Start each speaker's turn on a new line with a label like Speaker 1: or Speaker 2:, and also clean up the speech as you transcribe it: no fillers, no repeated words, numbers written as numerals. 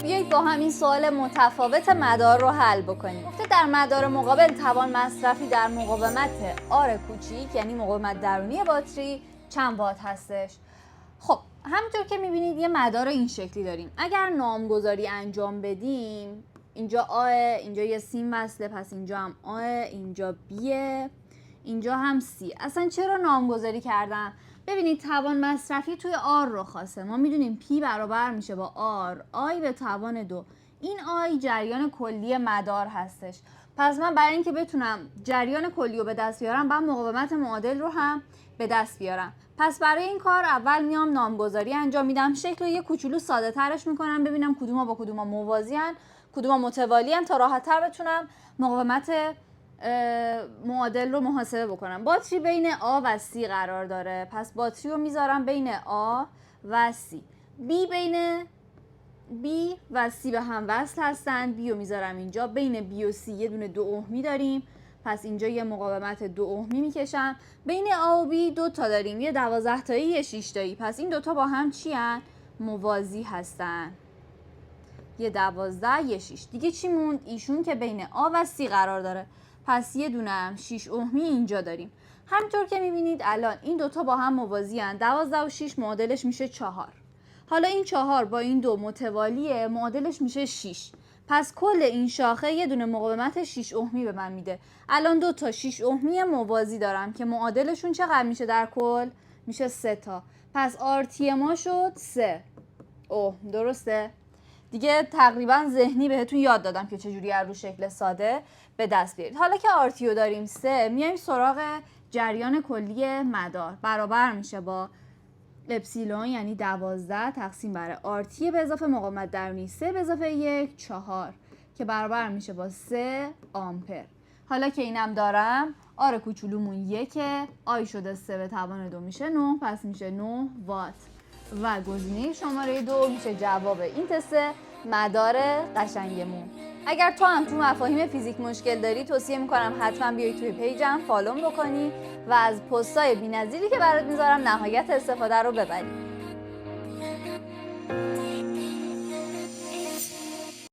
Speaker 1: بیایید با هم این سوال متفاوت مدار رو حل بکنیم. گفته در مدار مقابل توان مصرفی در مقاومت آر کوچیک یعنی مقاومت درونی باتری چند وات هستش. خب همونطور که میبینید یه مدار این شکلی داریم. اگر نامگذاری انجام بدیم اینجا آ، اینجا یه سیم وصله، پس اینجا هم آ، اینجا بیه، اینجا هم سی. اصلا چرا نامگذاری کردم؟ ببینید توان مصرفی توی آر رو خواسته. ما میدونیم پی برابر میشه با آر آی به توان 2. این آی جریان کلی مدار هستش. پس من برای اینکه بتونم جریان کلی رو به دست بیارم باید مقاومت معادل رو هم به دست بیارم. پس برای این کار اول میام نامگذاری انجام میدم. شکل رو یه کوچولو ساده ترش میکنم ببینم کدوما با کدوما موازی ان، کدوما متوالی ان تا راحت تر بتونم مقاومت معادل رو محاسبه بکنم. باتری بین آ و سی قرار داره، پس باتری رو میذارم بین آ و سی. بی بین بی و سی به هم وصل هستن، بی رو میذارم اینجا. بین بی و سی یه دونه 2 ohمی داریم، پس اینجا یه مقاومت 2 ohمی میکشم. بین آ و بی 2 تا داریم، یه 12 تایی یه 6 تایی، پس این دوتا با هم چی هن؟ موازی هستن. یه 12 یه 6. دیگه چی موند؟ ایشون که بین آ و سی قرار داره، پس یه دونه هم 6 ohمی اینجا داریم. همینطور که میبینید الان این دوتا با هم موازی هن. 12 و 6 معادلش میشه 4. حالا این 4 با این 2 متوالیه، معادلش میشه 6. پس کل این شاخه یه دونه مقاومت 6 ohمی به من میده. الان 2 تا 6 ohمی موازی دارم که معادلشون چقدر میشه در کل؟ میشه 3 تا. پس آرتی ما شد 3 ohm. درسته؟ دیگه تقریبا ذهنی بهتون یاد دادم که چجوری از رو شکل ساده به دست بیارید. حالا که آرتیو داریم 3، میایم سراغ جریان کلی مدار. برابر میشه با اپسیلون یعنی 12 تقسیم بر آرتی به اضافه مقاومت درونی 3 به اضافه 1 4 که برابر میشه با 3 آمپر. حالا که اینم دارم آر کوچولومون 1، آی شده 3 به توان 2 میشه 9، پس میشه 9 وات و گزینه شماره 2 میشه جواب این تست مدار قشنگمون. اگر تو هم تو مفاهیم فیزیک مشکل داری توصیه میکنم حتما بیای توی پیجم فالوم بکنی و از پستای بی‌نظیری که برات میذارم نهایت استفاده رو ببری.